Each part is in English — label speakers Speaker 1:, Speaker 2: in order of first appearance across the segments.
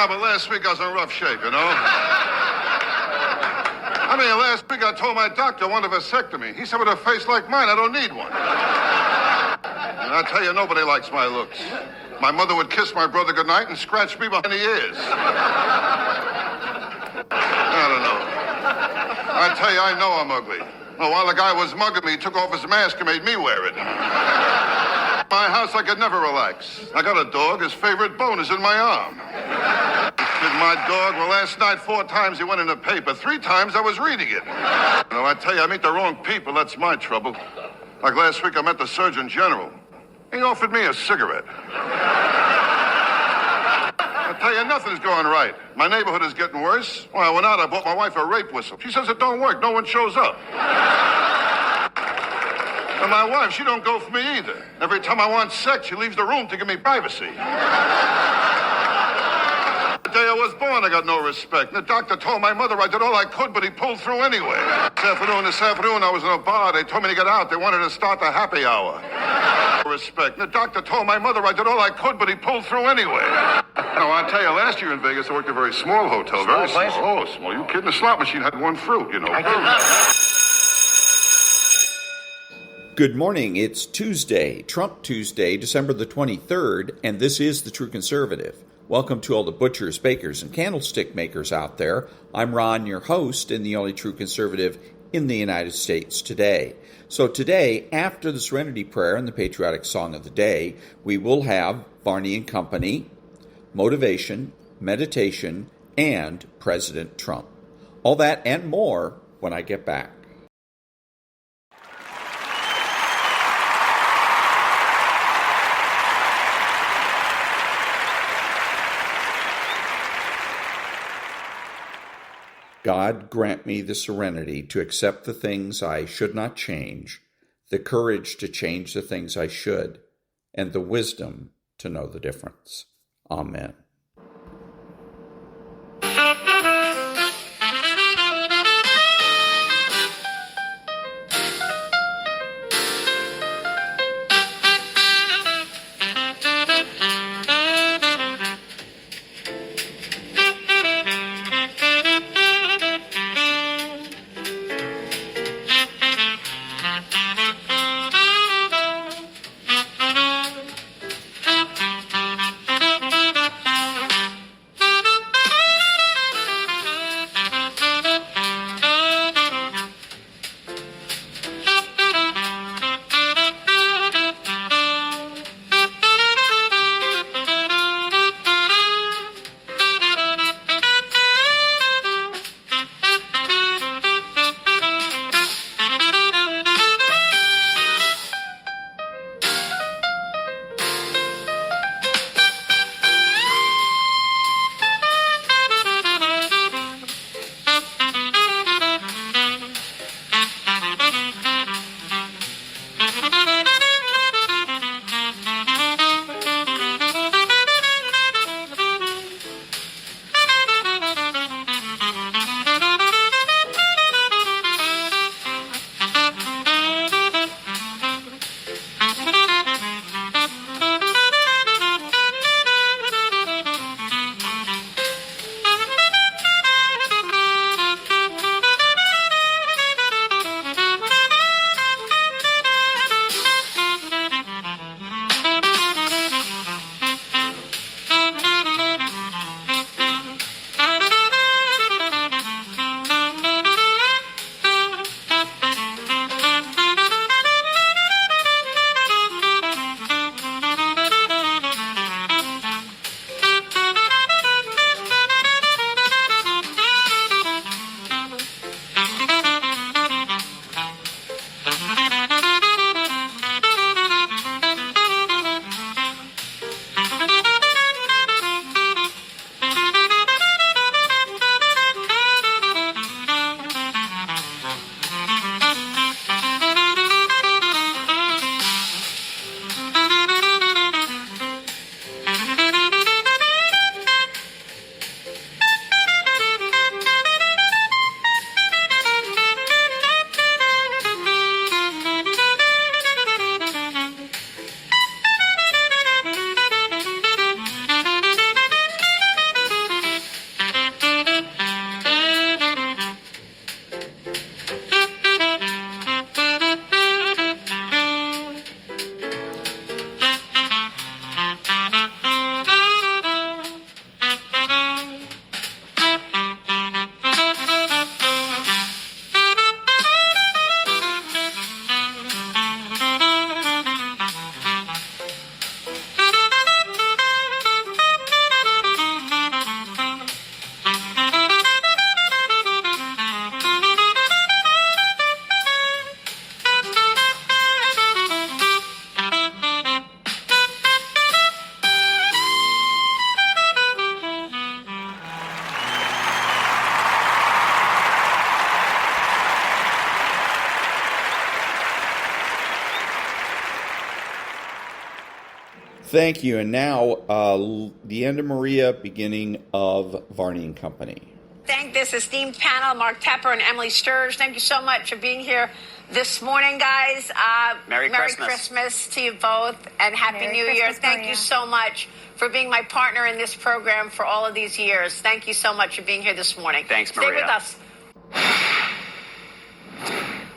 Speaker 1: Yeah, but last week I was in rough shape, you know? I mean, last week I told my doctor I want a vasectomy. He said, with a face like mine, I don't need one. And I tell you, nobody likes my looks. My mother would kiss my brother goodnight and scratch me behind the ears. I don't know. I tell you, I know I'm ugly. Well, while the guy was mugging me, he took off his mask and made me wear it. My house, I could never relax. I got a dog. His favorite bone is in my arm. Did my dog? Well, last night, 4 times he went in the paper. 3 times I was reading it. You know, I tell you, I meet the wrong people. That's my trouble. Like last week, I met the Surgeon General. He offered me a cigarette. I tell you, nothing's going right. My neighborhood is getting worse. Well, I went out, I bought my wife a rape whistle. She says it don't work. No one shows up. And my wife, she don't go for me either. Every time I want sex, she leaves the room to give me privacy. The day I was born, I got no respect. And the doctor told my mother I did all I could, but he pulled through anyway. This afternoon, I was in a bar. They told me to get out. They wanted to start the happy hour. No respect. And the doctor told my mother I did all I could, but he pulled through anyway. No, I tell you, last year in Vegas, I worked at a very small hotel. Very small. Oh, small. You kidding? The slot machine had 1 fruit, you know.
Speaker 2: Good morning. It's Tuesday, Trump Tuesday, December the 23rd, and this is The True Conservative. Welcome to all the butchers, bakers, and candlestick makers out there. I'm Ron, your host, and the only true conservative in the United States today. So today, after the Serenity Prayer and the patriotic song of the day, we will have Varney and Company, motivation, meditation, and President Trump. All that and more when I get back. God, grant me the serenity to accept the things I should not change, the courage to change the things I should, and the wisdom to know the difference. Amen. Thank you. And now, the end of Maria, beginning of Varney and Company.
Speaker 3: Thank this esteemed panel, Mark Tepper and Emily Sturge. Thank you so much for being here this morning, guys.
Speaker 4: Merry
Speaker 3: Christmas to you both, and Happy New Year. Thank you so much for being my partner in this program for all of these years. Thank you so much for being here this morning.
Speaker 4: Thanks, Maria.
Speaker 3: Stay with us.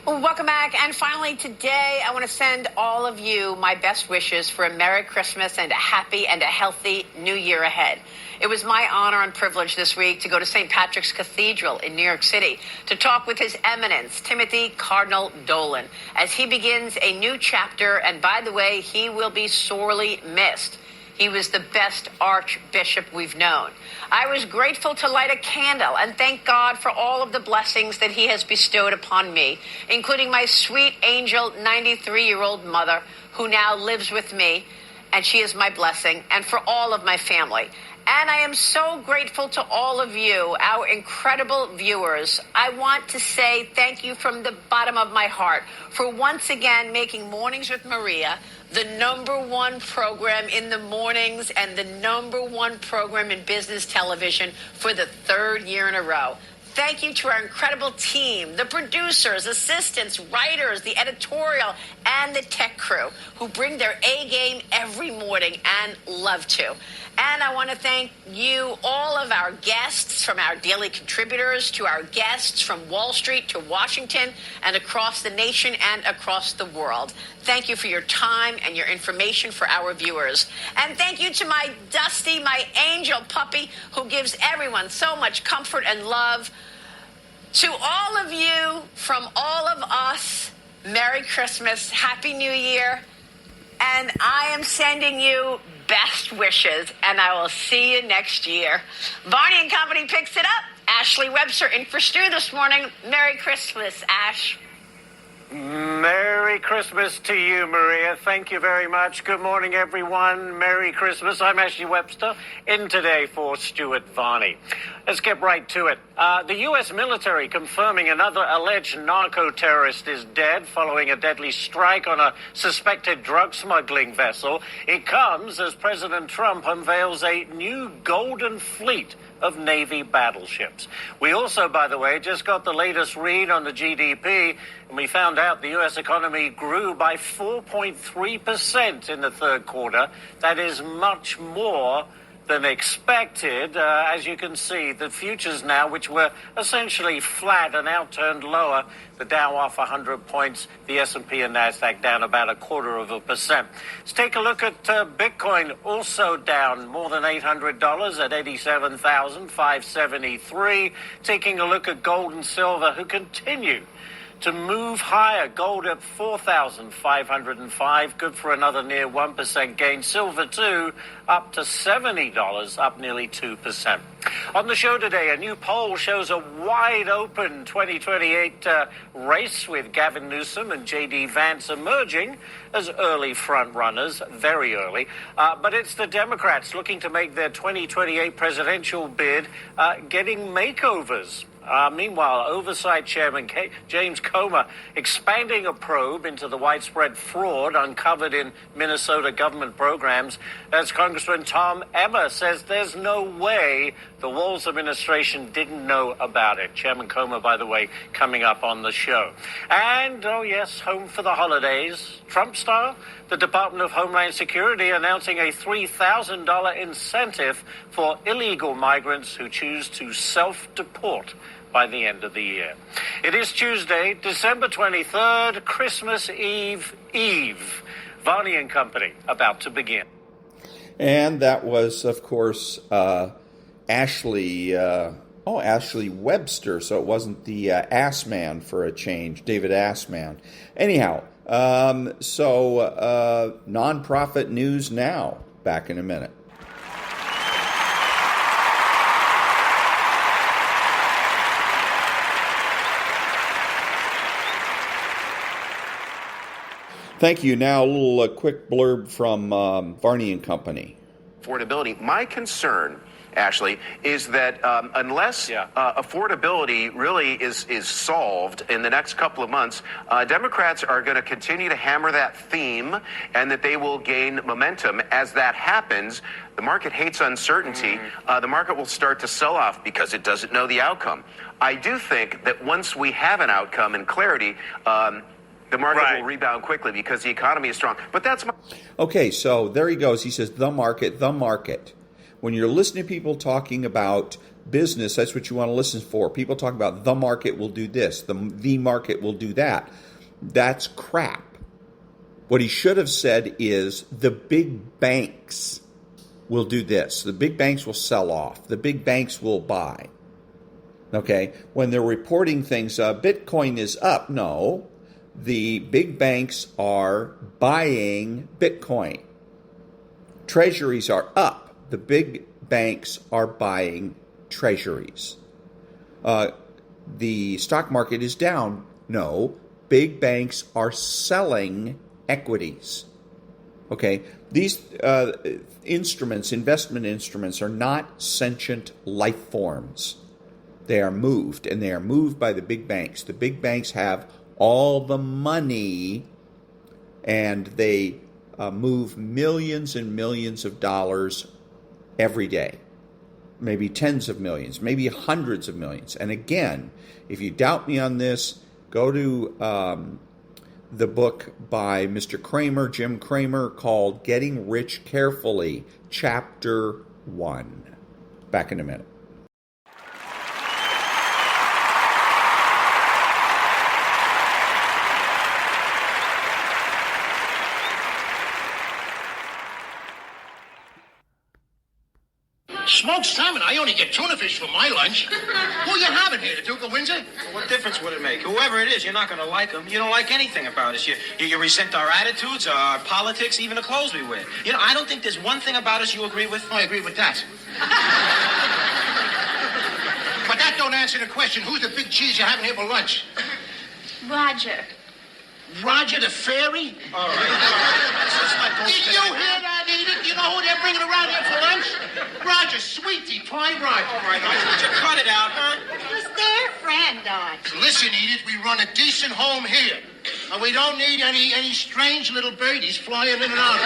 Speaker 3: Well, welcome back. And finally, today, I want to send all of you my best wishes for a Merry Christmas and a happy and a healthy New Year ahead. It was my honor and privilege this week to go to St. Patrick's Cathedral in New York City to talk with His Eminence, Timothy Cardinal Dolan, as he begins a new chapter. And by the way, he will be sorely missed. He was the best archbishop we've known. I was grateful to light a candle and thank God for all of the blessings that he has bestowed upon me, including my sweet angel 93-year-old mother, who now lives with me, and she is my blessing, and for all of my family. And I am so grateful to all of you, our incredible viewers. I want to say thank you from the bottom of my heart for once again making Mornings with Maria the #1 program in the mornings and the #1 program in business television for the 3rd year in a row. Thank you to our incredible team, the producers, assistants, writers, the editorial, and the tech crew who bring their A game every morning and love to. And I want to thank you, all of our guests, from our daily contributors to our guests from Wall Street to Washington and across the nation and across the world. Thank you for your time and your information for our viewers. And thank you to my Dusty, my angel puppy, who gives everyone so much comfort and love. To all of you, from all of us, Merry Christmas, Happy New Year, and I am sending you best wishes, and I will see you next year. Varney and Company picks it up. Ashley Webster in for Stu this morning. Merry Christmas, Ash.
Speaker 5: Merry Christmas to you, Maria. Thank you very much. Good morning, everyone. Merry Christmas. I'm Ashley Webster, in today for Stuart Varney. Let's get right to it. The U.S. military confirming another alleged narco-terrorist is dead following a deadly strike on a suspected drug smuggling vessel. It comes as President Trump unveils a new golden fleet of Navy battleships. We also, by the way, just got the latest read on the GDP, and we found out the U.S. economy grew by 4.3% in the 3rd quarter. That is much more than expected. As you can see, the futures now, which were essentially flat, are now turned lower. The Dow off 100 points, the S&P and NASDAQ down about 0.25%. Let's take a look at Bitcoin, also down more than $800 at $87,573. Taking a look at gold and silver, who continue to move higher. Gold at $4,505, good for another near 1% gain. Silver, too, up to $70, up nearly 2%. On the show today, a new poll shows a wide-open 2028 race with Gavin Newsom and J.D. Vance emerging as early front-runners, very early. But it's the Democrats looking to make their 2028 presidential bid getting makeovers. Meanwhile, Oversight Chairman James Comer expanding a probe into the widespread fraud uncovered in Minnesota government programs, as Congressman Tom Emmer says there's no way the Walz administration didn't know about it. Chairman Comer, by the way, coming up on the show. And, oh yes, home for the holidays, Trump style, the Department of Homeland Security announcing a $3,000 incentive for illegal migrants who choose to self-deport by the end of the year. It is Tuesday, December 23rd, Christmas Eve. Varney and Company about to begin.
Speaker 2: And that was, of course, Ashley Webster, so it wasn't the Assman for a change, David Assman. Anyhow, nonprofit news now. Back in a minute. Thank you. Now, a little quick blurb from Varney and Company.
Speaker 4: Affordability. My concern Ashley, is that unless affordability really is solved in the next couple of months, Democrats are going to continue to hammer that theme, and that they will gain momentum. As that happens, the market hates uncertainty. The market will start to sell off because it doesn't know the outcome. I do think that once we have an outcome and clarity, the market will rebound quickly because the economy is strong. But that's my...
Speaker 2: Okay, so there he goes. He says, the market, the market. When you're listening to people talking about business, that's what you want to listen for. People talk about the market will do this, the market will do that. That's crap. What he should have said is the big banks will do this. The big banks will sell off. The big banks will buy. Okay? When they're reporting things, Bitcoin is up. No. The big banks are buying Bitcoin. Treasuries are up. The big banks are buying treasuries. The stock market is down. No, big banks are selling equities. Okay, these instruments, investment instruments, are not sentient life forms. They are moved, and they are moved by the big banks. The big banks have all the money, and they move millions and millions of dollars every day, maybe tens of millions, maybe hundreds of millions. And again, if you doubt me on this, go to the book by Mr. Kramer, Jim Kramer, called Getting Rich Carefully, Chapter 1. Back in a minute.
Speaker 6: Smoked salmon. I only get tuna fish for my lunch. Who you having here, the Duke of Windsor?
Speaker 7: Well, what difference would it make? Whoever it is, you're not going to like him. You don't like anything about us. You resent our attitudes, our politics, even the clothes we wear. You know, I don't think there's one thing about us you agree with.
Speaker 6: I agree with that. But that don't answer the question. Who's the big cheese you're having here for lunch?
Speaker 8: Roger.
Speaker 6: Roger the fairy?
Speaker 7: All right.
Speaker 6: Did you hear that, Edith? You know who they're bringing around here for lunch? Roger, sweetie, pie Roger.
Speaker 7: All right, would you cut it out, huh?
Speaker 8: It was their friend, Archie.
Speaker 6: Listen, Edith, we run a decent home here. And we don't need any strange little birdies flying in and out.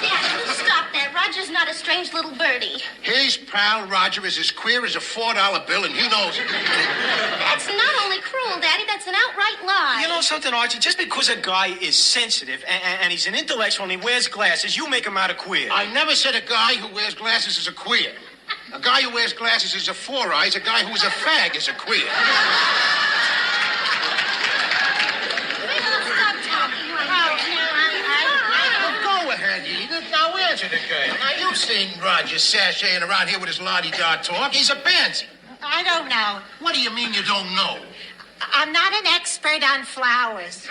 Speaker 8: Yeah, stop that. Roger's not a strange little birdie.
Speaker 6: His pal Roger is as queer as a $4 bill, and he knows it.
Speaker 8: That's not only cruel, Daddy, that's an outright lie.
Speaker 7: You know something, Archie? Just because a guy is sensitive and he's an intellectual and he wears glasses, you make him out a queer.
Speaker 6: I never said a guy who wears glasses is a queer. A guy who wears glasses is a four eyes. A guy who's a fag is a queer. Go ahead, Edith. Now answer the girl. Now, you've seen Roger sashaying around here with his la-di-da talk. He's a pansy.
Speaker 8: I don't know.
Speaker 6: What do you mean you don't know?
Speaker 8: I'm not an expert on flowers.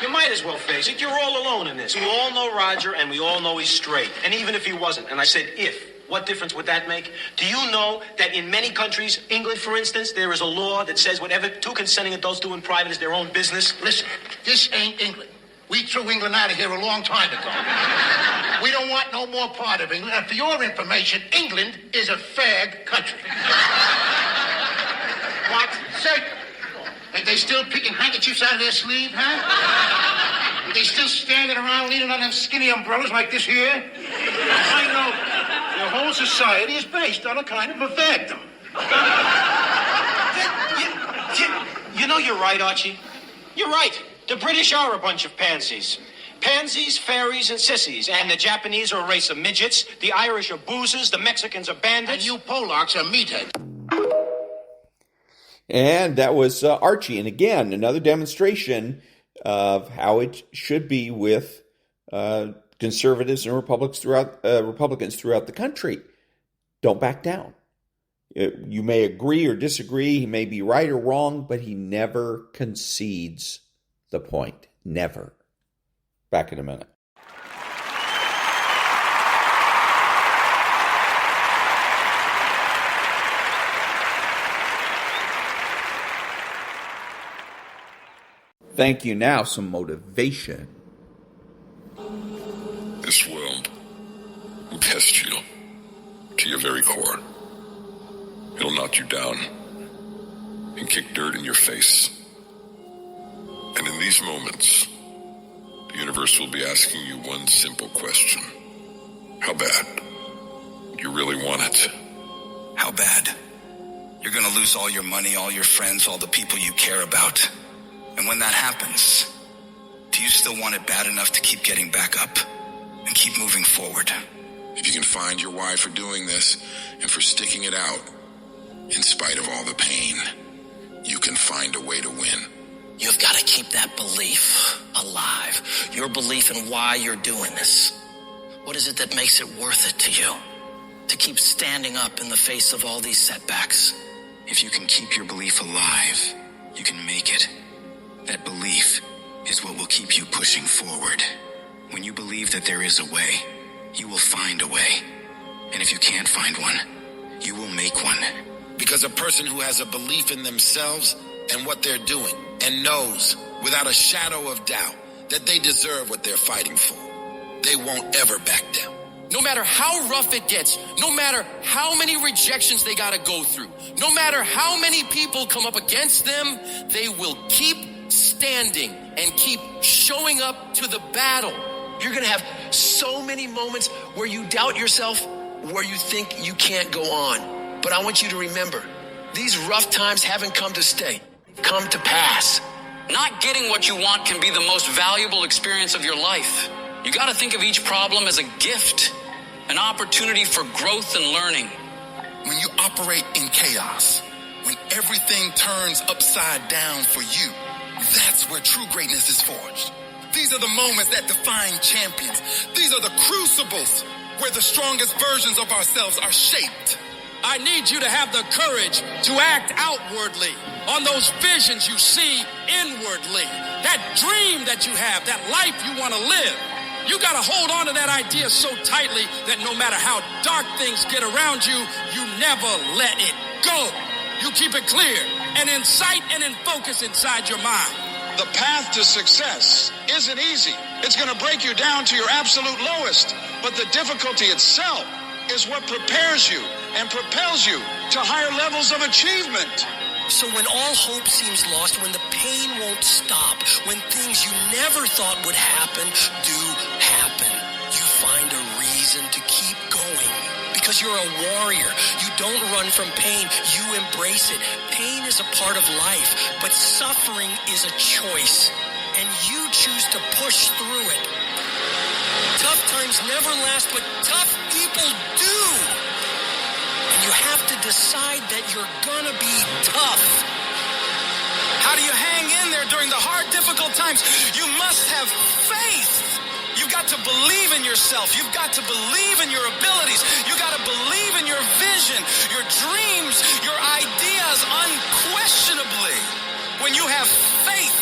Speaker 7: You might as well face it. You're all alone in this. We all know Roger, and we all know he's straight. And even if he wasn't, and I said if, what difference would that make? Do you know that in many countries, England, for instance, there is a law that says whatever two consenting adults do in private is their own business?
Speaker 6: Listen, this ain't England. We threw England out of here a long time ago. We don't want no more part of England. And for your information, England is a fag country. What? Say, are they still picking handkerchiefs out of their sleeve, huh? Are they still standing around leaning on them skinny umbrellas like this here? I know. Your whole society is based on a kind of a fagdom.
Speaker 7: You know you're right, Archie. You're right. The British are a bunch of pansies. Pansies, fairies, and sissies. And the Japanese are a race of midgets. The Irish are boozers. The Mexicans are bandits.
Speaker 6: And you Polacks are meatheads.
Speaker 2: And that was Archie. And again, another demonstration of how it should be with conservatives and Republicans throughout the country. Don't back down. You may agree or disagree. He may be right or wrong, but he never concedes the point. Never. Back in a minute. Thank you. Now, some motivation.
Speaker 9: This world will test you to your very core. It'll knock you down and kick dirt in your face. And in these moments, the universe will be asking you one simple question. How bad? You really want it?
Speaker 10: How bad? You're gonna lose all your money, all your friends, all the people you care about. And when that happens, do you still want it bad enough to keep getting back up and keep moving forward?
Speaker 9: If you can find your why for doing this and for sticking it out, in spite of all the pain, you can find a way to win.
Speaker 10: You've got to keep that belief alive. Your belief in why you're doing this. What is it that makes it worth it to you? To keep standing up in the face of all these setbacks. If you can keep your belief alive, you can make it. That belief is what will keep you pushing forward. When you believe that there is a way, you will find a way. And if you can't find one, you will make one.
Speaker 11: Because a person who has a belief in themselves and what they're doing and knows without a shadow of doubt that they deserve what they're fighting for, they won't ever back down.
Speaker 12: No matter how rough it gets, no matter how many rejections they gotta go through, no matter how many people come up against them, they will keep standing and keep showing up to the battle. You're gonna have so many moments where you doubt yourself, where you think you can't go on. But I want you to remember, these rough times haven't come to stay, come to pass.
Speaker 13: Not getting what you want can be the most valuable experience of your life. You gotta think of each problem as a gift, an opportunity for growth and learning.
Speaker 11: When you operate in chaos, when everything turns upside down for you, that's where true greatness is forged. These are the moments that define champions. These are the crucibles where the strongest versions of ourselves are shaped.
Speaker 12: I need you to have the courage to act outwardly on those visions you see inwardly. That dream that you have, that life you want to live. You got to hold on to that idea so tightly that no matter how dark things get around you, you never let it go. You keep it clear and in sight and in focus inside your mind.
Speaker 14: The path to success isn't easy. It's going to break you down to your absolute lowest. But the difficulty itself is what prepares you and propels you to higher levels of achievement.
Speaker 10: So when all hope seems lost, when the pain won't stop, when things you never thought would happen do happen, you find a reason to keep going. Because you're a warrior. You don't run from pain. You embrace it. Pain is a part of life, but suffering is a choice. And you choose to push through it. Tough times never last, but tough people do. And you have to decide that you're gonna be tough.
Speaker 12: How do you hang in there during the hard, difficult times? You must have faith. You've got to believe in yourself. You've got to believe in your abilities. You've got to believe in your vision, your dreams, your ideas unquestionably. When you have faith,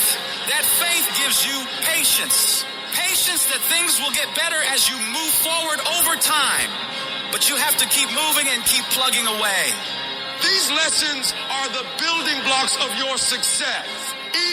Speaker 12: that faith gives you patience. Patience that things will get better as you move forward over time. But you have to keep moving and keep plugging away.
Speaker 14: These lessons are the building blocks of your success.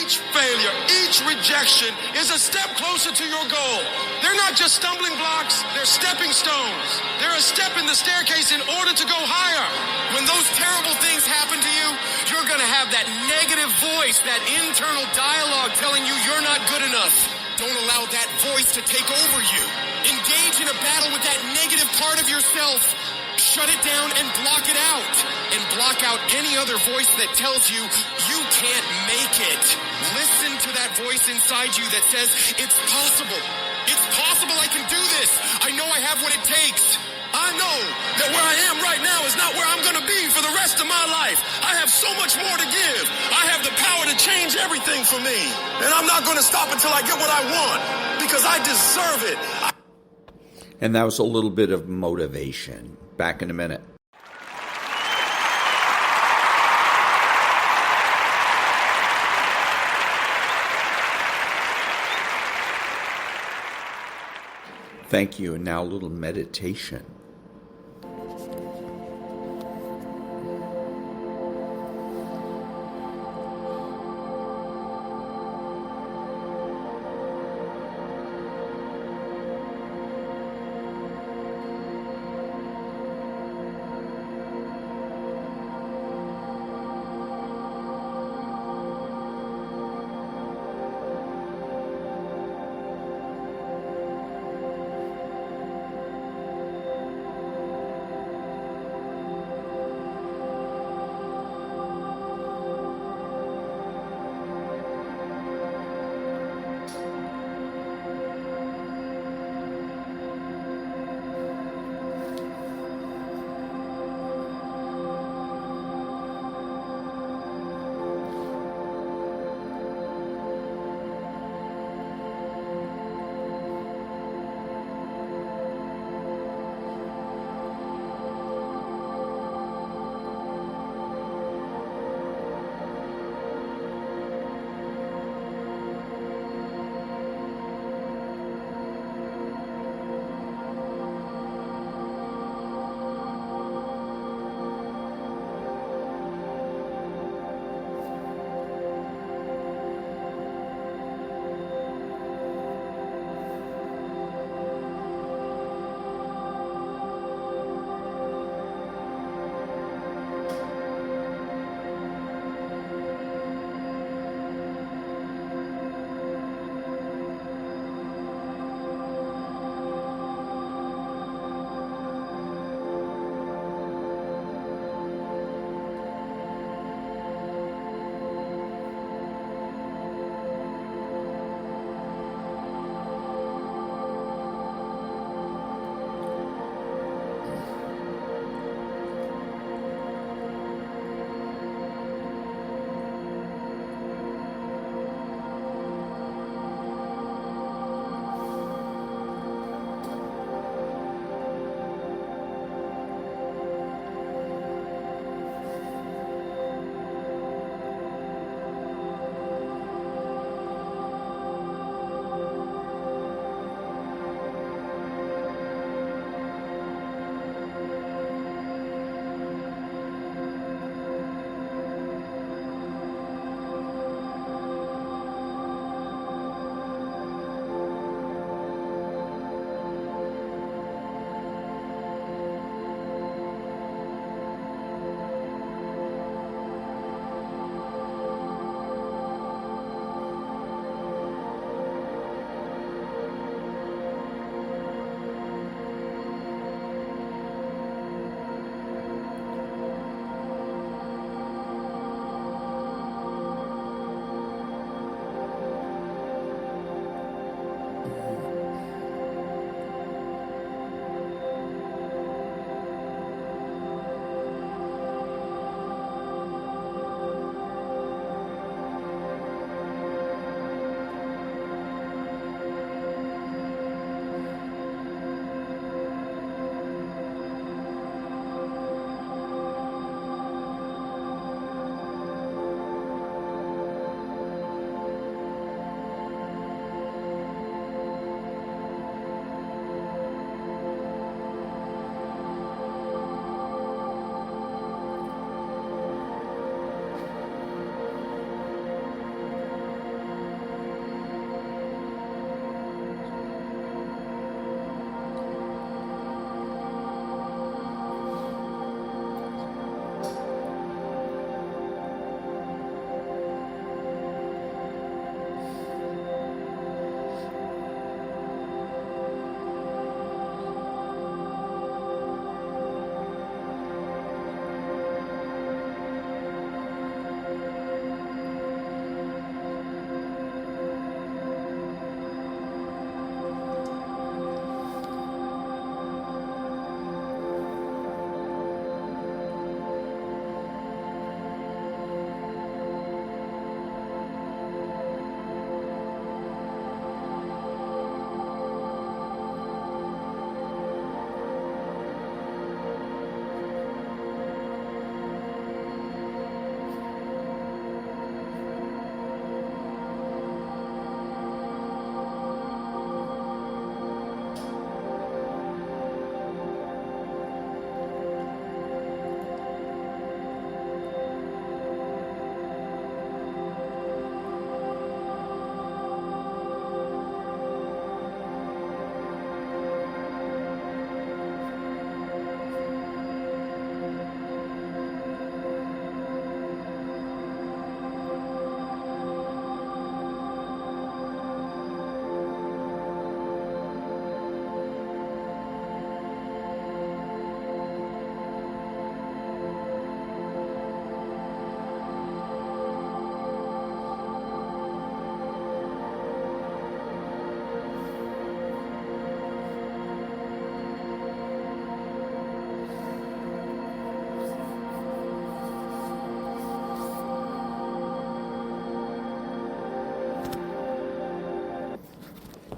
Speaker 14: Each failure, each rejection is a step closer to your goal. They're not just stumbling blocks, they're stepping stones. They're a step in the staircase in order to go higher. When those terrible things happen to you, you're gonna have that negative voice, that internal dialogue telling you you're not good enough. Don't allow that voice to take over you. Engage in a battle with that negative part of yourself. Shut it down and block it out. And block out any other voice that tells you you can't make it. Listen to that voice inside you that says, it's possible. It's possible I can do this. I know I have what it takes. I know that where I am right now is not where I'm going to be for the rest of my life. I have so much more to give. I have the power to change everything for me. And I'm not going to stop until I get what I want because I deserve it.
Speaker 2: And that was a little bit of motivation. Back in a minute. Thank you. And now a little meditation.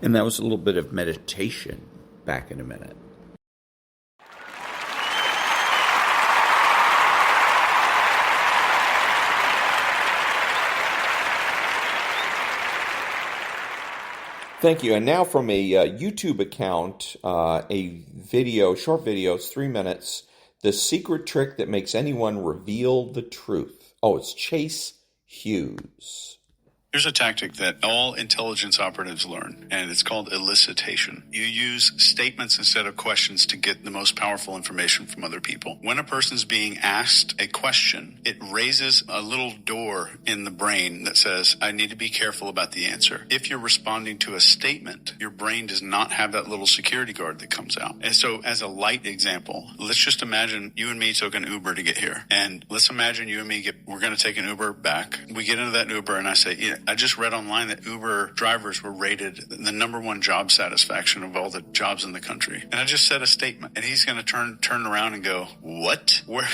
Speaker 2: And that was a little bit of meditation. Back in a minute. Thank you. And now from a YouTube account, a video, short video, it's 3 minutes. The secret trick that makes anyone reveal the truth. Oh, it's Chase Hughes.
Speaker 15: Here's a tactic that all intelligence operatives learn, and it's called elicitation. You use statements instead of questions to get the most powerful information from other people. When a person's being asked a question, it raises a little door in the brain that says, I need to be careful about the answer. If you're responding to a statement, your brain does not have that little security guard that comes out. And so as a light example, let's just imagine you and me took an Uber to get here. And let's imagine you and me we're going to take an Uber back. We get into that Uber and I say, yeah, I just read online that Uber drivers were rated the number one job satisfaction of all the jobs in the country. And I just said a statement, and he's going to turn around and go, what? Where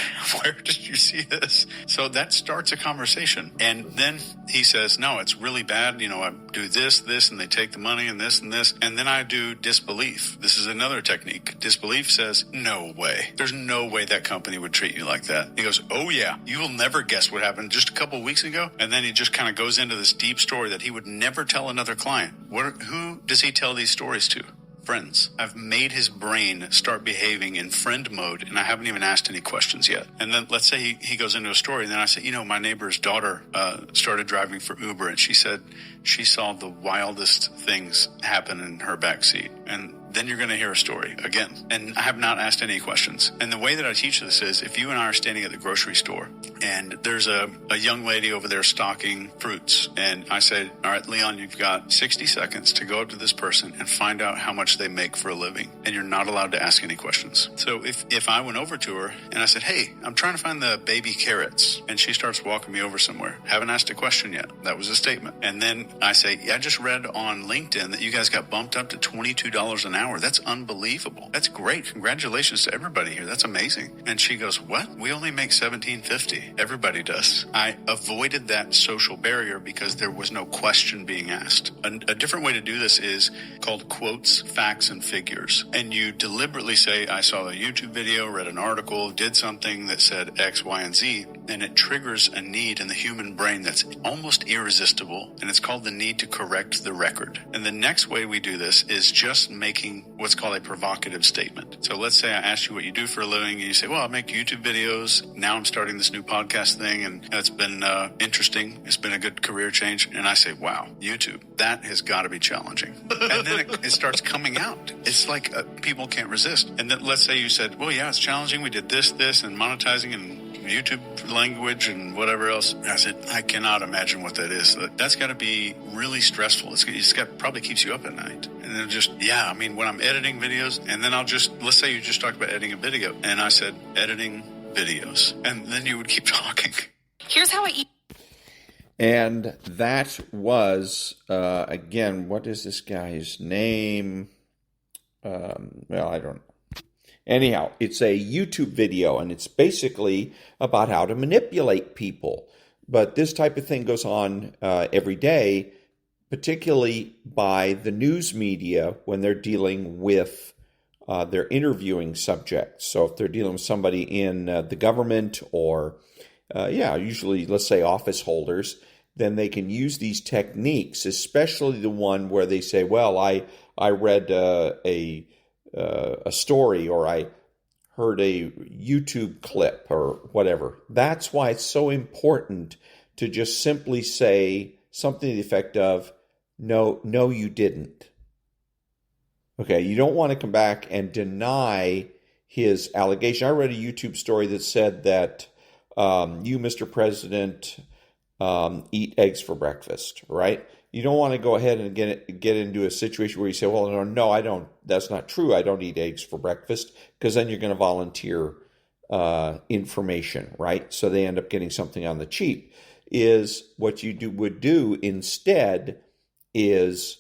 Speaker 15: did you see this? So that starts a conversation. And then he says, no, it's really bad. You know, I do this, and they take the money and this. And then I do disbelief. This is another technique. Disbelief says, no way. There's no way that company would treat you like that. He goes, oh yeah, you will never guess what happened just a couple of weeks ago. And then he just kind of goes into this deep story that he would never tell another client. Who does he tell these stories to? Friends. I've made his brain start behaving in friend mode, and I haven't even asked any questions yet. And then let's say he goes into a story, and then I say, my neighbor's daughter started driving for Uber, and she said she saw the wildest things happen in her backseat. And then you're going to hear a story again. And I have not asked any questions. And the way that I teach this is if you and I are standing at the grocery store and there's a young lady over there stocking fruits, and I say, all right, Leon, you've got 60 seconds to go up to this person and find out how much they make for a living. And you're not allowed to ask any questions. So if I went over to her and I said, hey, I'm trying to find the baby carrots, and she starts walking me over somewhere, haven't asked a question yet. That was a statement. And then I say, I just read on LinkedIn that you guys got bumped up to $22 an hour. That's unbelievable. That's great. Congratulations to everybody here. That's amazing. And she goes, what? We only make $17.50. Everybody does. I avoided that social barrier because there was no question being asked. A different way to do this is called quotes, facts, and figures. And you deliberately say, I saw a YouTube video, read an article, did something that said X, Y, and Z, and it triggers a need in the human brain that's almost irresistible, and it's called the need to correct the record. And the next way we do this is just making what's called a provocative statement. So let's say I asked you what you do for a living, and you say, well, I make YouTube videos. Now I'm starting this new podcast thing, and it's been interesting. It's been a good career change. And I say, wow, YouTube, that has got to be challenging. And then it starts coming out. It's like people can't resist. And then let's say you said, well, yeah, it's challenging. We did this, and monetizing and YouTube language and whatever else. I said, I cannot imagine what that is. That's got to be really stressful. It's got probably keeps you up at night. And then when I'm editing videos, and then let's say you just talked about editing a video, and I said, editing videos. And then you would keep talking.
Speaker 16: Here's how I eat.
Speaker 2: And that was, again, what is this guy's name? I don't know. Anyhow, it's a YouTube video, and it's basically about how to manipulate people. But this type of thing goes on every day, particularly by the news media when they're dealing with their interviewing subjects. So if they're dealing with somebody in the government or, usually, let's say, office holders, then they can use these techniques, especially the one where they say, well, I read a story, or I heard a YouTube clip, or whatever. That's why it's so important to just simply say something to the effect of, no, you didn't. Okay, you don't want to come back and deny his allegation. I read a YouTube story that said that you, Mr. President, eat eggs for breakfast, right? You don't want to go ahead and get into a situation where you say, well, no, I don't. That's not true. I don't eat eggs for breakfast, because then you're going to volunteer information, right? So they end up getting something on the cheap. Is what you would do instead is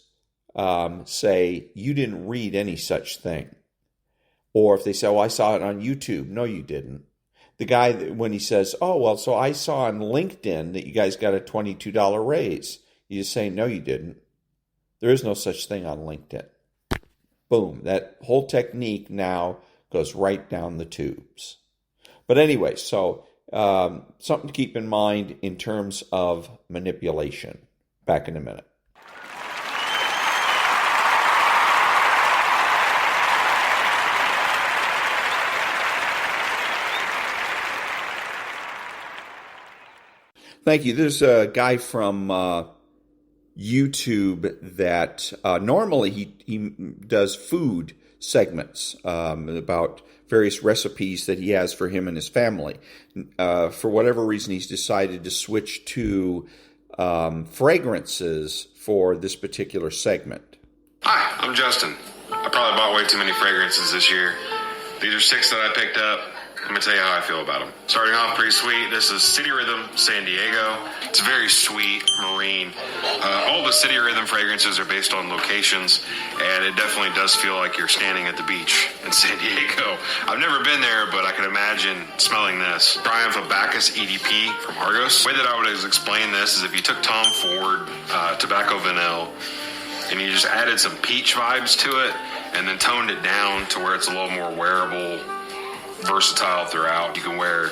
Speaker 2: say, you didn't read any such thing. Or if they say, I saw it on YouTube. No, you didn't. The guy, when he says, so I saw on LinkedIn that you guys got a $22 raise. You just say, no, you didn't. There is no such thing on LinkedIn. Boom. That whole technique now goes right down the tubes. But anyway, so something to keep in mind in terms of manipulation. Back in a minute. Thank you. There's a guy from YouTube that normally he does food segments about various recipes that he has for him and his family. For whatever reason, he's decided to switch to fragrances for this particular segment.
Speaker 16: Hi, I'm Justin. I probably bought way too many fragrances this year. These are 6 that I picked up. I'm going to tell you how I feel about them. Starting off pretty sweet, this is City Rhythm San Diego. It's very sweet, marine. All the City Rhythm fragrances are based on locations, and it definitely does feel like you're standing at the beach in San Diego. I've never been there, but I can imagine smelling this. Triumph of Bacchus EDP from Argos. The way that I would explain this is if you took Tom Ford Tobacco Vanille and you just added some peach vibes to it and then toned it down to where it's a little more wearable, versatile throughout. You can wear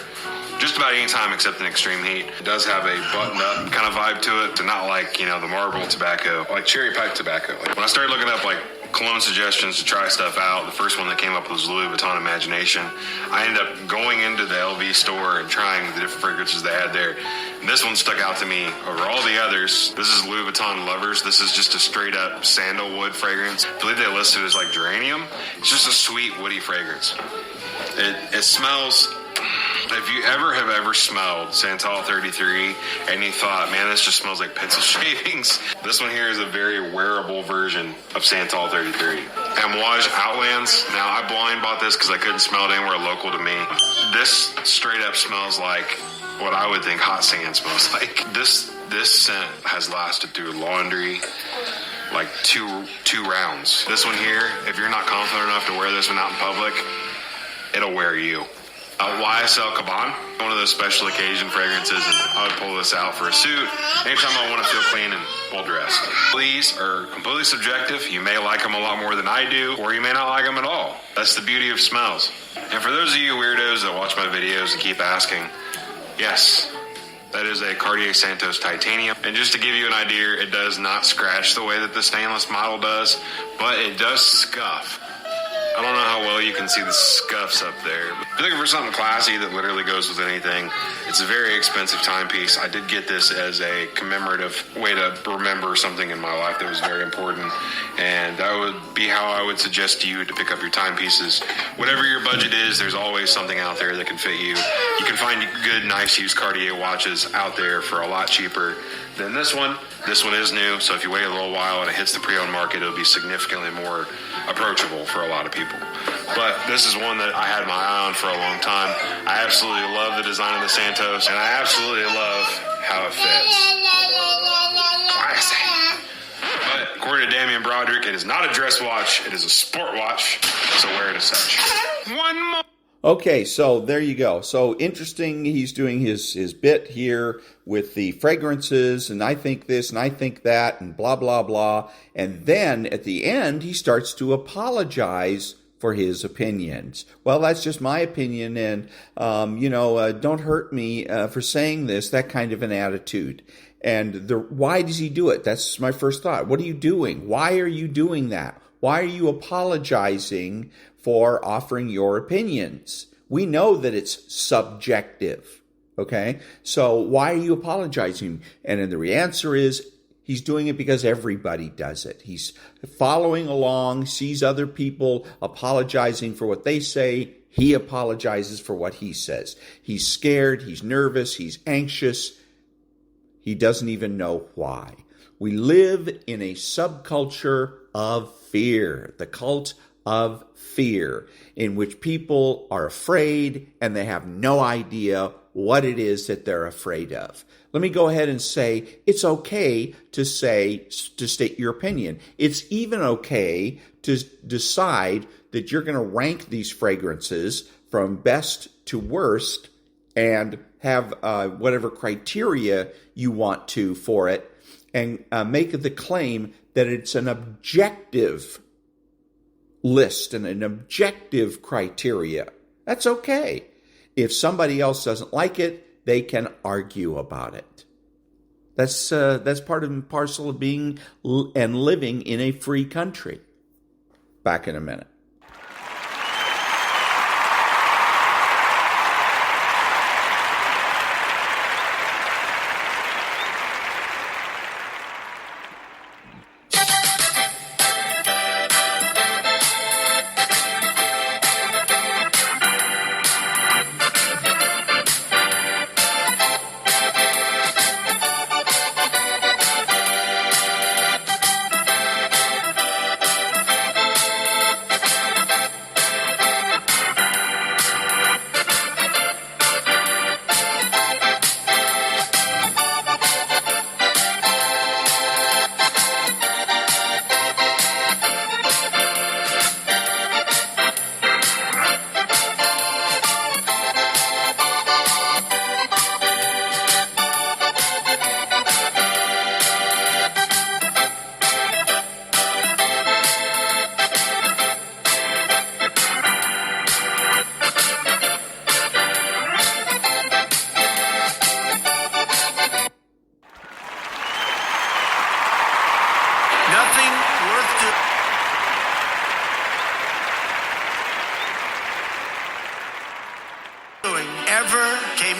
Speaker 16: just about any time except in extreme heat. It does have a buttoned-up kind of vibe to it, so not like, the Marlboro tobacco, like cherry pipe tobacco. Like when I started looking up cologne suggestions to try stuff out, the first one that came up was Louis Vuitton Imagination. I ended up going into the LV store and trying the different fragrances they had there. And this one stuck out to me over all the others. This is Louis Vuitton Lovers. This is just a straight up sandalwood fragrance. I believe they listed it as like geranium. It's just a sweet woody fragrance. It smells, if you have smelled Santal 33 and you thought, man, this just smells like pencil shavings, this one here is a very wearable version of Santal 33. Amouage Outlands. Now, I blind bought this because I couldn't smell it anywhere local to me. This straight up smells like what I would think hot sand smells like. This scent has lasted through laundry like two rounds. This one here, if you're not confident enough to wear this one out in public, it'll wear you. YSL Caban, one of those special occasion fragrances, and I would pull this out for a suit anytime I want to feel clean and well dressed. These are completely subjective. You may like them a lot more than I do, or you may not like them at all. That's the beauty of smells. And for those of you weirdos that watch my videos and keep asking, yes, that is a Cartier Santos Titanium. And just to give you an idea, it does not scratch the way that the stainless model does, but it does scuff. I don't know how well you can see the scuffs up there. If you're looking for something classy that literally goes with anything, it's a very expensive timepiece. I did get this as a commemorative way to remember something in my life that was very important. And that would be how I would suggest to you to pick up your timepieces. Whatever your budget is, there's always something out there that can fit you. You can find good, nice used Cartier watches out there for a lot cheaper than this one. This one is new, so if you wait a little while and it hits the pre-owned market, it'll be significantly more approachable for a lot of people. But this is one that I had my eye on for a long time. I absolutely love the design of the Santos, and I absolutely love how it fits. Classic. But according to Damian Broderick, it is not a dress watch, it is a sport watch, so wear it as such. One more.
Speaker 2: Okay, so there you go. So interesting, he's doing his bit here with the fragrances, and I think this, and I think that, and blah, blah, blah. And then at the end, he starts to apologize for his opinions. Well, that's just my opinion, and, don't hurt me for saying this, that kind of an attitude. And why does he do it? That's my first thought. What are you doing? Why are you doing that? Why are you apologizing for offering your opinions? We know that it's subjective, okay? So why are you apologizing? And then the answer is he's doing it because everybody does it. He's following along, sees other people apologizing for what they say. He apologizes for what he says. He's scared, he's nervous, he's anxious. He doesn't even know why. We live in a subculture of fear, the cult of fear, in which people are afraid and they have no idea what it is that they're afraid of. Let me go ahead and say it's okay to state your opinion. It's even okay to decide that you're going to rank these fragrances from best to worst and have whatever criteria you want to for it, and make the claim that it's an objective list and an objective criteria. That's okay. If somebody else doesn't like it, they can argue about it. That's part and parcel of being and living in a free country. Back in a minute.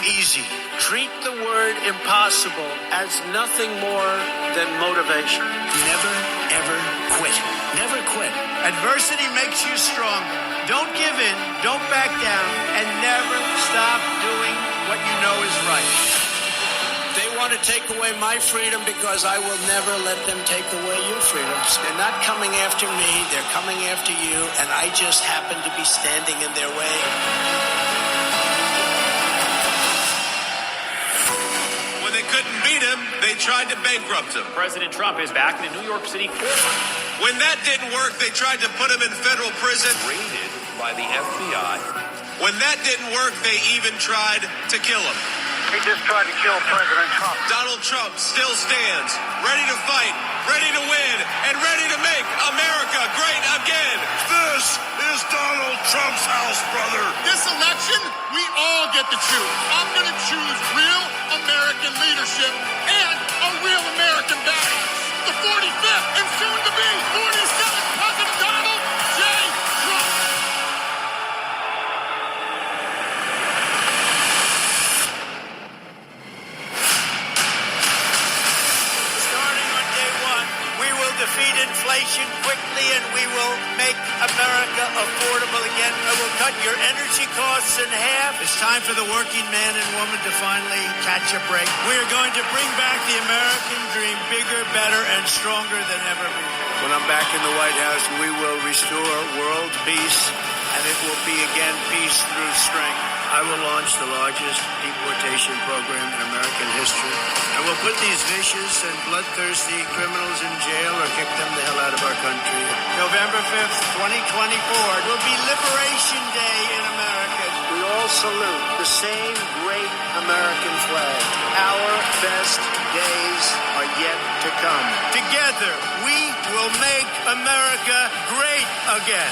Speaker 5: Easy. Treat the word impossible as nothing more than motivation.
Speaker 17: Never, ever quit. Never quit. Adversity makes you stronger. Don't give in, don't back down, and never stop doing what you know is right.
Speaker 5: They want to take away my freedom because I will never let them take away your freedoms. They're not coming after me, they're coming after you, and I just happen to be standing in their way.
Speaker 18: Couldn't beat him, they tried to bankrupt him.
Speaker 19: President Trump is back in a New York City court.
Speaker 18: When that didn't work, they tried to put him in federal prison.
Speaker 19: Raided by the FBI.
Speaker 18: When that didn't work, they even tried to kill him.
Speaker 20: He just tried to kill President Trump.
Speaker 18: Donald Trump still stands, ready to fight, ready to win, and ready to make America great again.
Speaker 21: This is Donald Trump's house, brother.
Speaker 22: This election, we all get to choose. I'm going to choose real American leadership and a real American battle. The 45th and soon to be 47th President Donald J. Trump.
Speaker 17: Starting on day one, we will defeat inflation quickly and we will make America affordable again. I will cut your energy costs in half. It's time for the working man and woman to finally catch a break. We are going to bring back the American dream bigger, better, and stronger than ever before. When I'm back in the White House, we will restore world peace, and it will be again peace through strength. I will launch the largest deportation program in American history. I will put these vicious and bloodthirsty criminals in jail or kick them the hell out of our country. November 5th, 2024 will be Liberation Day in America.
Speaker 5: We all salute the same great American flag. Our best days are yet to come.
Speaker 17: Together, we will make America great again.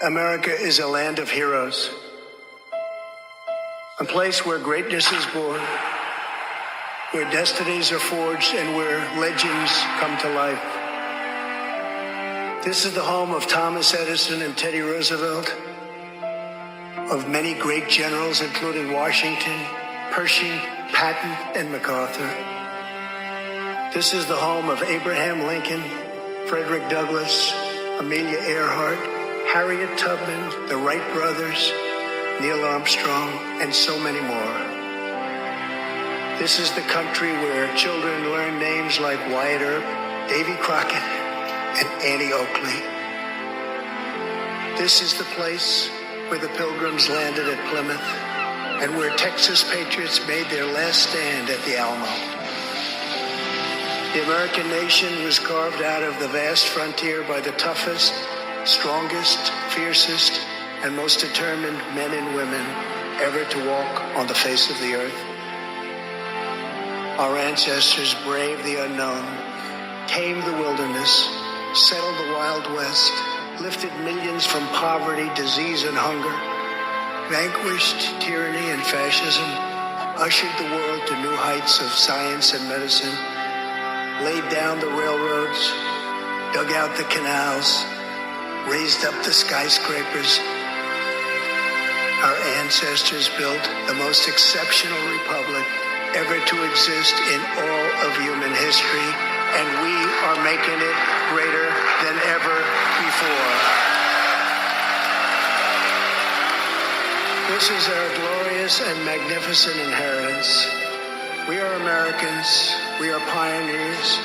Speaker 23: America is a land of heroes, a place where greatness is born, where destinies are forged, and where legends come to life. This is the home of Thomas Edison and Teddy Roosevelt, of many great generals, including Washington, Pershing, Patton, and MacArthur. This is the home of Abraham Lincoln, Frederick Douglass, Amelia Earhart, Harriet Tubman, the Wright brothers, Neil Armstrong, and so many more. This is the country where children learn names like Wyatt Earp, Davy Crockett, and Annie Oakley. This is the place where the Pilgrims landed at Plymouth and where Texas patriots made their last stand at the Alamo. The American nation was carved out of the vast frontier by the toughest, strongest, fiercest, and most determined men and women ever to walk on the face of the earth. Our ancestors braved the unknown, tamed the wilderness, settled the Wild West, lifted millions from poverty, disease, and hunger, vanquished tyranny and fascism, ushered the world to new heights of science and medicine, laid down the railroads, dug out the canals, raised up the skyscrapers. Our ancestors built the most exceptional republic ever to exist in all of human history, and we are making it greater than ever before. This is our glorious and magnificent inheritance. We are Americans. We are pioneers.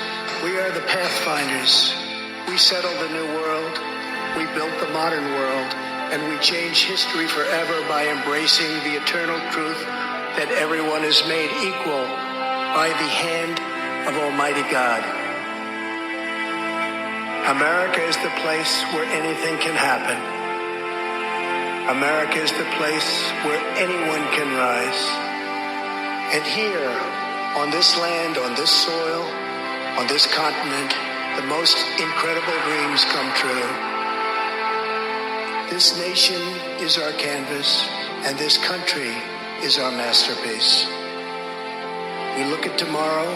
Speaker 23: We are the pathfinders. We settled the new world. We built the modern world. And we change history forever by embracing the eternal truth that everyone is made equal by the hand of Almighty God. America is the place where anything can happen. America is the place where anyone can rise. And here, on this land, on this soil, on this continent, the most incredible dreams come true. This nation is our canvas, and this country is our masterpiece. We look at tomorrow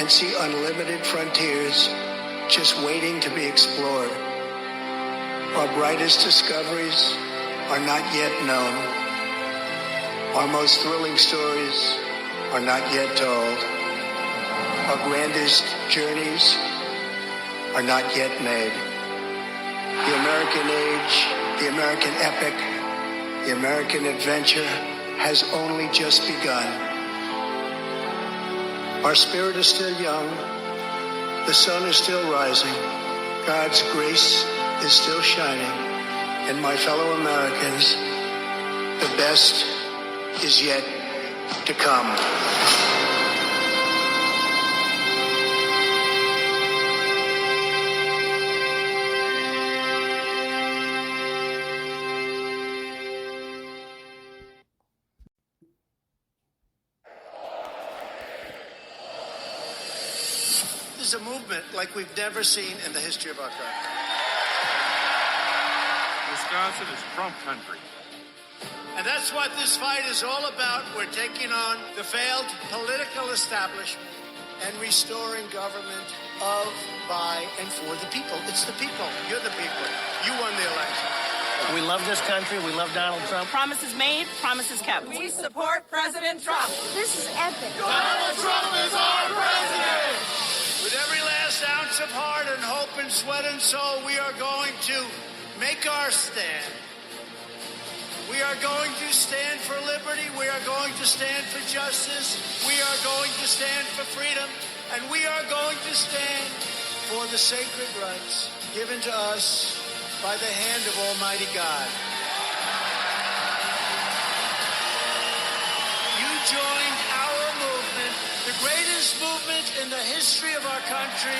Speaker 23: and see unlimited frontiers just waiting to be explored. Our brightest discoveries are not yet known. Our most thrilling stories are not yet told. Our grandest journeys are not yet made. The American age, the American epic, the American adventure has only just begun. Our spirit is still young. The sun is still rising. God's grace is still shining. And my fellow Americans, the best is yet to come. This is a movement like we've never seen in the history of our country.
Speaker 1: Wisconsin is Trump country.
Speaker 23: And that's what this fight is all about. We're taking on the failed political establishment and restoring government of, by, and for the people. It's the people. You're the people. You won the election.
Speaker 3: We love this country. We love Donald Trump.
Speaker 4: Promises made, promises kept.
Speaker 24: We support President Trump.
Speaker 8: This is epic.
Speaker 22: Donald Trump is our president!
Speaker 23: With every last ounce of heart and hope and sweat and soul, we are going to make our stand. We are going to stand for liberty. We are going to stand for justice. We are going to stand for freedom. And we are going to stand for the sacred rights given to us by the hand of Almighty God. You joined our movement, the greatest movement in the history of our country.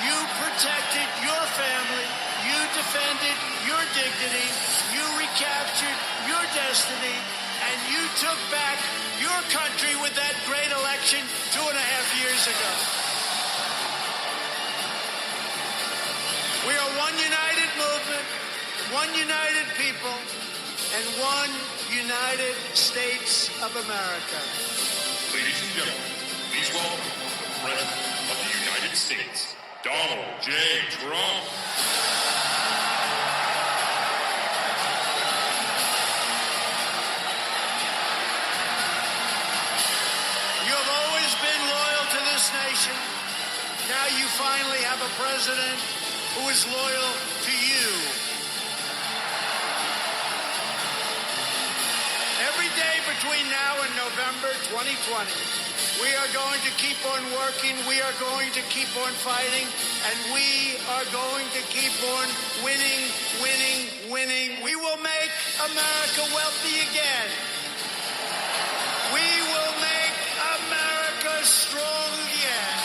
Speaker 23: You protected your family. You defended your dignity. You recaptured your destiny. And you took back your country with that great election 2.5 years ago. We are one united movement, one united people, and one United States of America.
Speaker 25: Ladies and gentlemen, please welcome the President of the United States, Donald J. Trump.
Speaker 23: You have always been loyal to this nation. Now you finally have a president who is loyal to you. Every day between now and November 2020, we are going to keep on working, we are going to keep on fighting, and we are going to keep on winning, winning, winning. We will make America wealthy again. We will make America strong again.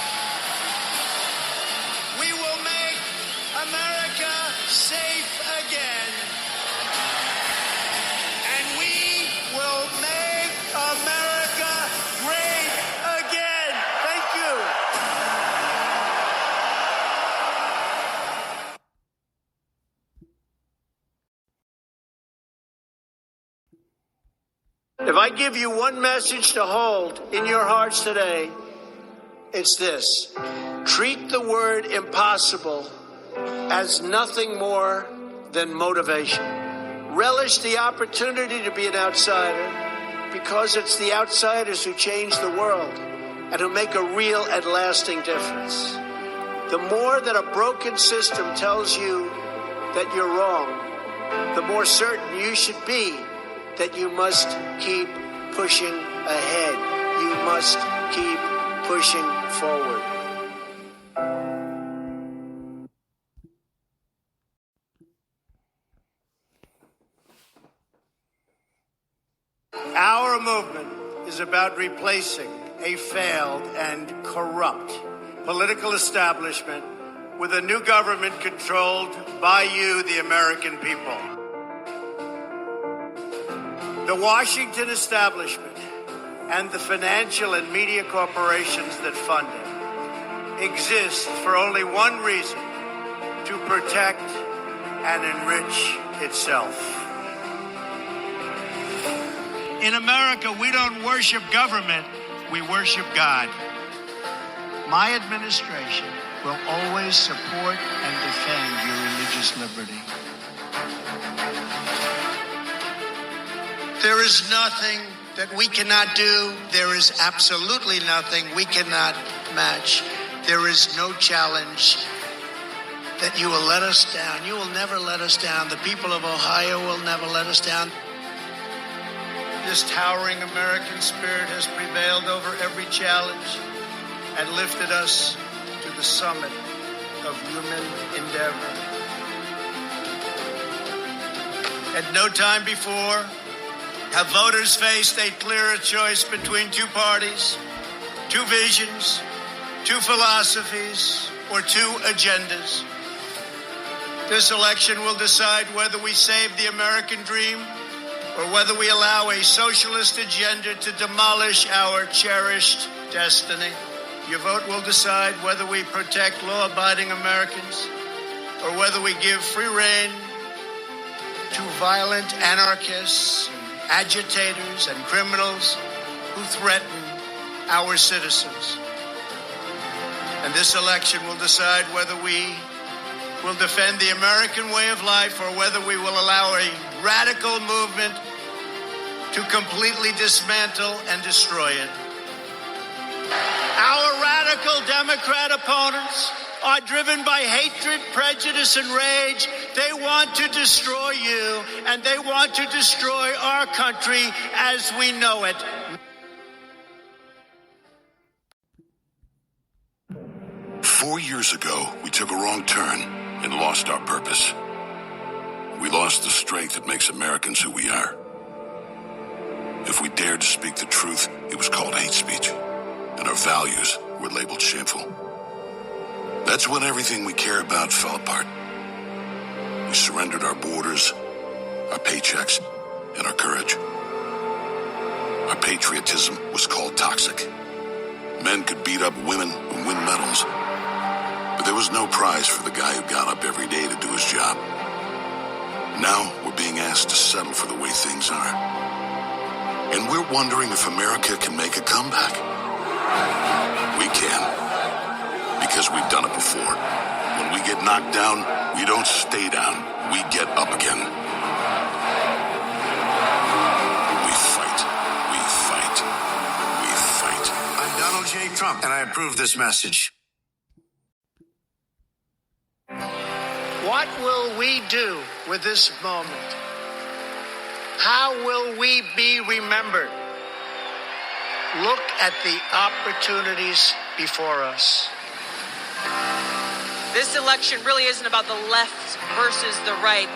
Speaker 17: America safe again. And we will make America great again. Thank you. If I give you one message to hold in your hearts today, it's this. Treat the word impossible as nothing more than motivation. Relish the opportunity to be an outsider, because it's the outsiders who change the world and who make a real and lasting difference. The more that a broken system tells you that you're wrong, the more certain you should be that you must keep pushing ahead. You must keep pushing forward. Our movement is about replacing a failed and corrupt political establishment with a new government controlled by you, the American people. The Washington establishment and the financial and media corporations that fund it exist for only one reason: to protect and enrich itself. In America, we don't worship government, we worship God. My administration will always support and defend your religious liberty. There is nothing that we cannot do. There is absolutely nothing we cannot match. There is no challenge that you will let us down. You will never let us down. The people of Ohio will never let us down. This towering American spirit has prevailed over every challenge and lifted us to the summit of human endeavor. At no time before have voters faced a clearer choice between two parties, two visions, two philosophies, or two agendas. This election will decide whether we save the American dream or whether we allow a socialist agenda to demolish our cherished destiny. Your vote will decide whether we protect law-abiding Americans or whether we give free rein to violent anarchists, agitators, and criminals who threaten our citizens. And this election will decide whether we will defend the American way of life or whether we will allow a radical movement to completely dismantle and destroy it. Our radical Democrat opponents are driven by hatred, prejudice, and rage. They want to destroy you, and they want to destroy our country as we know it.
Speaker 21: "4 years ago, we took a wrong turn and lost our purpose. We lost the strength that makes Americans who we are. If we dared to speak the truth, it was called hate speech, and our values were labeled shameful. That's when everything we care about fell apart. We surrendered our borders, our paychecks, and our courage. Our patriotism was called toxic. Men could beat up women and win medals, but there was no prize for the guy who got up every day to do his job. Now we're being asked to settle for the way things are. And we're wondering if America can make a comeback. We can, because we've done it before. When we get knocked down, we don't stay down. We get up again. We fight. We fight. We fight.
Speaker 17: I'm Donald J. Trump, and I approve this message. What will we do with this moment? How will we be remembered? Look at the opportunities before us.
Speaker 4: This election really isn't about the left versus the right.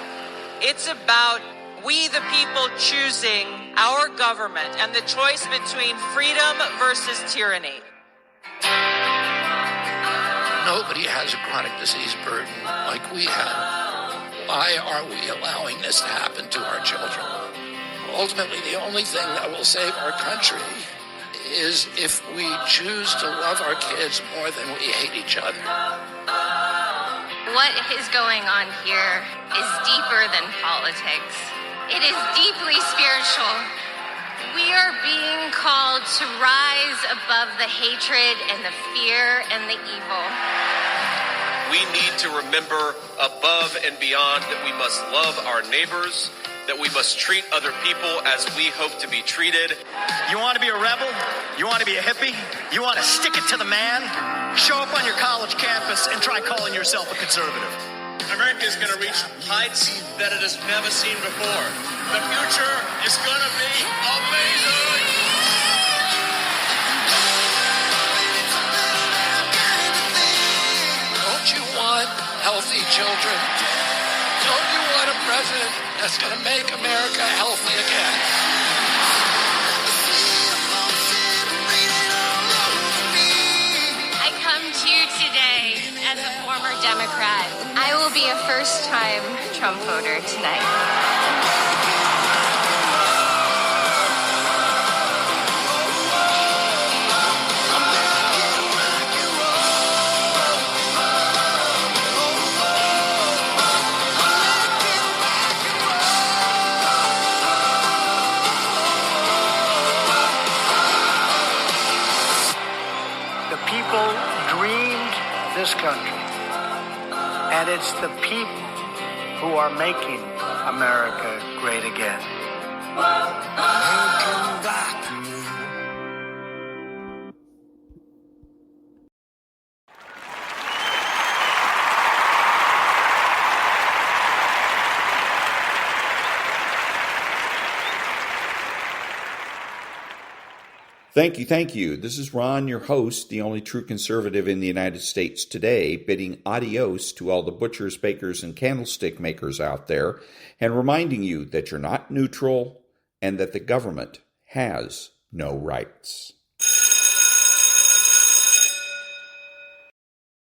Speaker 4: It's about we the people choosing our government and the choice between freedom versus tyranny.
Speaker 6: Nobody has a chronic disease burden like we have. Why are we allowing this to happen to our children? Ultimately, the only thing that will save our country is if we choose to love our kids more than we hate each other.
Speaker 7: What is going on here is deeper than politics. It is deeply spiritual. We are being called to rise above the hatred and the fear and the evil.
Speaker 18: We need to remember above and beyond that we must love our neighbors, that we must treat other people as we hope to be treated.
Speaker 3: You want to be a rebel? You want to be a hippie? You want to stick it to the man? Show up on your college campus and try calling yourself a conservative.
Speaker 18: America is going to reach heights that it has never seen before. The future is going to be amazing.
Speaker 6: Don't you want healthy children? Don't you want a president that's going to make America healthy again?
Speaker 7: I come to you today as a former Democrat. I will be a first-time Trump voter tonight.
Speaker 23: This country, and it's the people who are making America great again.
Speaker 2: Thank you. This is Ron, your host, the only true conservative in the United States today, bidding adios to all the butchers, bakers, and candlestick makers out there, and reminding you that you're not neutral and that the government has no rights.